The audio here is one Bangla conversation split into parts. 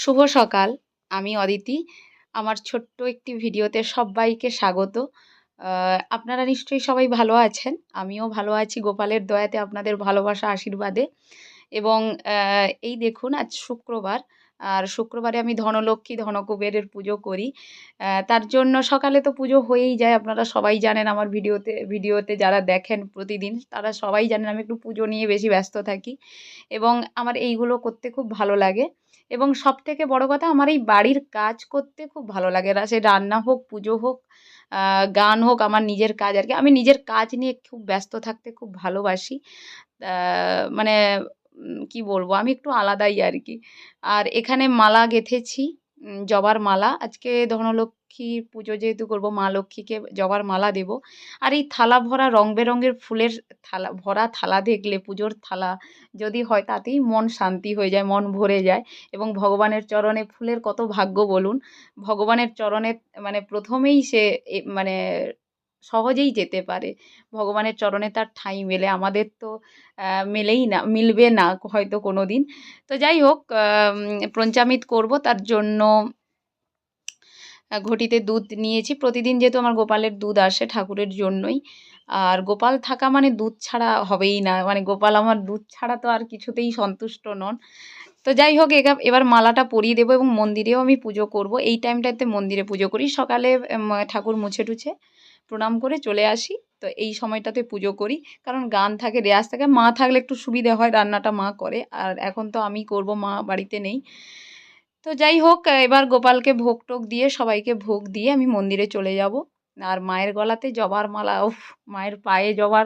শুভ সকাল। আমি অদিতি। আমার ছোট্ট একটি ভিডিওতে সব্বাইকে স্বাগত। আপনারা নিশ্চয়ই সবাই ভালো আছেন। আমিও ভালো আছি গোপালের দয়াতে, আপনাদের ভালোবাসা আশীর্বাদে। এবং এই দেখুন আজ শুক্রবার। আর শুক্রবারে আমি ধনলক্ষ্মী, ধনকুবেরের পুজো করি। তার জন্য সকালে তো পুজো হয়েই যায়। আপনারা সবাই জানেন, আমার ভিডিওতে যারা দেখেন প্রতিদিন তারা সবাই জানেন আমি একটু পুজো নিয়ে বেশি ব্যস্ত থাকি। এবং আমার এইগুলো করতে খুব ভালো লাগে। এবং সবথেকে বড় কথা, আমার এই বাড়ির কাজ করতে খুব ভালো লাগে। সে রান্না হোক, পুজো হোক, গান হোক, আমার নিজের কাজ আর কি। আমি নিজের কাজ নিয়ে খুব ব্যস্ত থাকতে খুব ভালোবাসি। মানে কি বলবো, আমি একটু আলাদাই আর কি। আর এখানে মালা গেঁথেছি, জবার মালা। আজকে ধনলক্ষ্মীর পুজো যেহেতু করবো, মা লক্ষ্মীকে জবার মালা দেব। আর এই থালা ভরা রং বেরঙের ফুলের ভরা থালা দেখলে, পুজোর থালা যদি হয়, তাতেই মন শান্তি হয়ে যায়, মন ভরে যায়। এবং ভগবানের চরণে ফুলের কত ভাগ্য বলুন। ভগবানের চরণে মানে প্রথমেই সে মানে সহজেই যেতে পারে। ভগবানের চরণে তার ঠাঁই মেলে, আমাদের তো মেলেই না, মিলবে না হয়তো কোনো দিন। তো যাই হোক, পঞ্চামৃত করব, তার জন্য ঘটিতে দুধ নিয়েছি। প্রতিদিন যেহেতু আমার গোপালের দুধ আসে ঠাকুরের জন্যই। আর গোপাল থাকা মানে দুধ ছাড়া হবেই না, মানে গোপাল আমার দুধ ছাড়া তো আর কিছুতেই সন্তুষ্ট নন। তো যাই হোক, এবার মালাটা পরিয়ে দেবো এবং মন্দিরেও আমি পুজো করব। এই টাইমটাতে মন্দিরে পুজো করি। সকালে ঠাকুর মুছে টুছে প্রণাম করে চলে আসি। তো এই সময়টাতে পুজো করি, কারণ গান থাকে, রেয়াজ থাকে। মা থাকলে একটু সুবিধে হয়, রান্নাটা মা করে। আর এখন তো আমি করব, মা বাড়িতে নেই। তো যাই হোক, এবার গোপালকে ভোগ টোগ দিয়ে, সবাইকে ভোগ দিয়ে আমি মন্দিরে চলে যাব। আর মায়ের গলাতে জবার মালা, উফ! মায়ের পায়ে জবা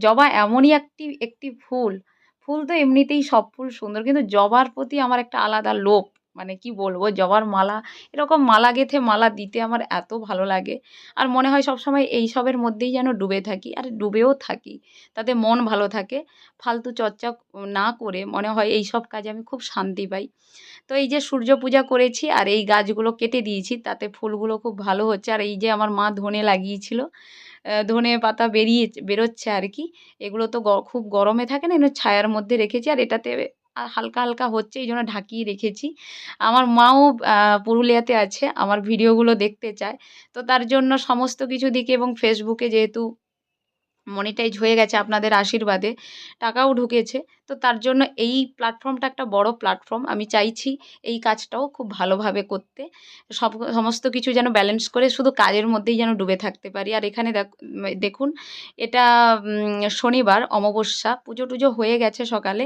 জবা এমনই একটি একটি ফুল। ফুল তো এমনিতেই সব ফুল সুন্দর, কিন্তু জবার প্রতি আমার একটা আলাদা লোভ। মানে কি বলবো, জবার মালা, এরকম মালা গেঁথে মালা দিতে আমার এত ভালো লাগে। আর মনে হয় সবসময় এইসবের মধ্যেই যেন ডুবে থাকি, আর ডুবেও থাকি। তাতে মন ভালো থাকে। ফালতু চর্চা না করে মনে হয় এইসব কাজে আমি খুব শান্তি পাই। তো এই যে সূর্য পূজা করেছি আর এই গাছগুলো কেটে দিয়েছি, তাতে ফুলগুলো খুব ভালো হচ্ছে। আর এই যে আমার মা ধনে লাগিয়েছিল, ধনে পাতা বেরোচ্ছে আর কি। এগুলো তো খুব গরমে থাকে না, এগুলো ছায়ার মধ্যে রেখেছি। আর এটাতে হালকা হালকা হচ্ছে, এই জন্য ঢাকিয়ে রেখেছি। আমার মাও পুরুলিয়াতে আছে, আমার ভিডিওগুলো দেখতে চায়। তো তার জন্য সমস্ত কিছু দিকে, এবং ফেসবুকে যেহেতু মনিটাইজ হয়ে গেছে আপনাদের আশীর্বাদে, টাকাও ঢুকেছে। তো তার জন্য এই প্ল্যাটফর্মটা একটা বড় প্ল্যাটফর্ম। আমি চাইছি এই কাজটাও খুব ভালোভাবে করতে। সমস্ত কিছু যেন ব্যালেন্স করে শুধু কাজের মধ্যেই যেন ডুবে থাকতে পারি। আর এখানে দেখুন, এটা শনিবার অমাবস্যা। পুজো টুজো হয়ে গেছে সকালে।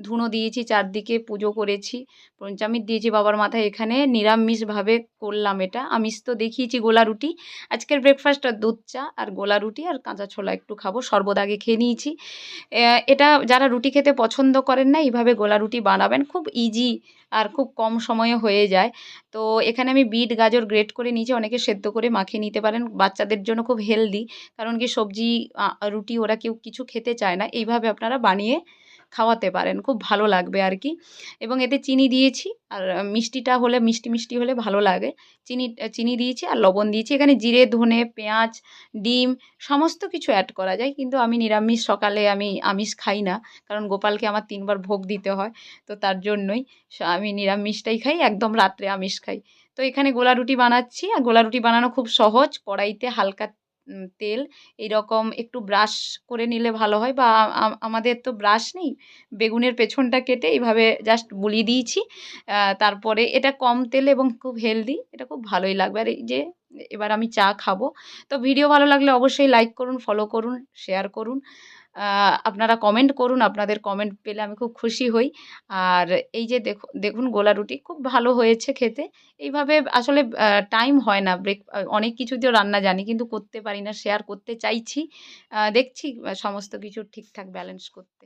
ধুনো দিয়েছি, চারদিকে পুজো করেছি, পঞ্চামৃত দিয়েছি বাবার মাথায়। এখানে নিরামিষভাবে করলাম এটা। আমিষ তো দেখিয়েছি, গোলা রুটি। আজকের ব্রেকফাস্টটা দুধ চা আর গোলা রুটি আর কাঁচা ছোলা একটু খাবো, শরবত আগে খেয়ে নিয়েছি। এটা যারা রুটি খেতে পছন্দ করেন না, এইভাবে গোলা রুটি বানাবেন, খুব ইজি আর খুব কম সময়ে হয়ে যায়। তো এখানে আমি বিট গাজর গ্রেট করে নিয়েছি, অনেকে সেদ্ধ করে মাখিয়ে নিতে পারেন। বাচ্চাদের জন্য খুব হেলদি, কারণ কি সবজি রুটি ওরা কেউ কিছু খেতে চায় না। এইভাবে আপনারা বানিয়ে খাওয়াতে পারেন, খুব ভালো লাগবে আর কি। এবং এতে চিনি দিয়েছি, আর মিষ্টিটা হলে, মিষ্টি মিষ্টি হলে ভালো লাগে। চিনি দিয়েছি আর লবণ দিয়েছি। এখানে জিরে, ধনে, পেঁয়াজ, ডিম সমস্ত কিছু অ্যাড করা যায়, কিন্তু আমি নিরামিষ, সকালে আমি আমিষ খাই না, কারণ গোপালকে আমার ৩ বার ভোগ দিতে হয়। তো তার জন্যই আমি নিরামিষটাই খাই, একদম রাত্রে আমিষ খাই। তো এখানে গোলা রুটি বানাচ্ছি, আর গোলা রুটি বানানো খুব সহজ। কড়াইতে হালকা তেল, এইরকম একটু ব্রাশ করে নিলে ভালো হয়, বা আমাদের তো ব্রাশ নেই। বেগুনের পেছনটা কেটে এইভাবে জাস্ট বুলিয়ে দিয়েছি। তারপরে এটা কম তেলে এবং খুব হেলদি, এটা খুব ভালোই লাগবে। আর এই যে এবার আমি চা খাবো। তো ভিডিও ভালো লাগলে অবশ্যই লাইক করুন, ফলো করুন, শেয়ার করুন। আপনারা কমেন্ট করুন, আপনাদের কমেন্ট পেলে আমি খুব খুশি হই। আর এই যে দেখুন গোলা রুটি খুব ভালো হয়েছে খেতে। এইভাবে আসলে টাইম হয় না, অনেক কিছু দিয়েও রান্না জানি, কিন্তু করতে পারি না। শেয়ার করতে চাইছি, দেখছি সমস্ত কিছু ঠিকঠাক ব্যালেন্স করতে।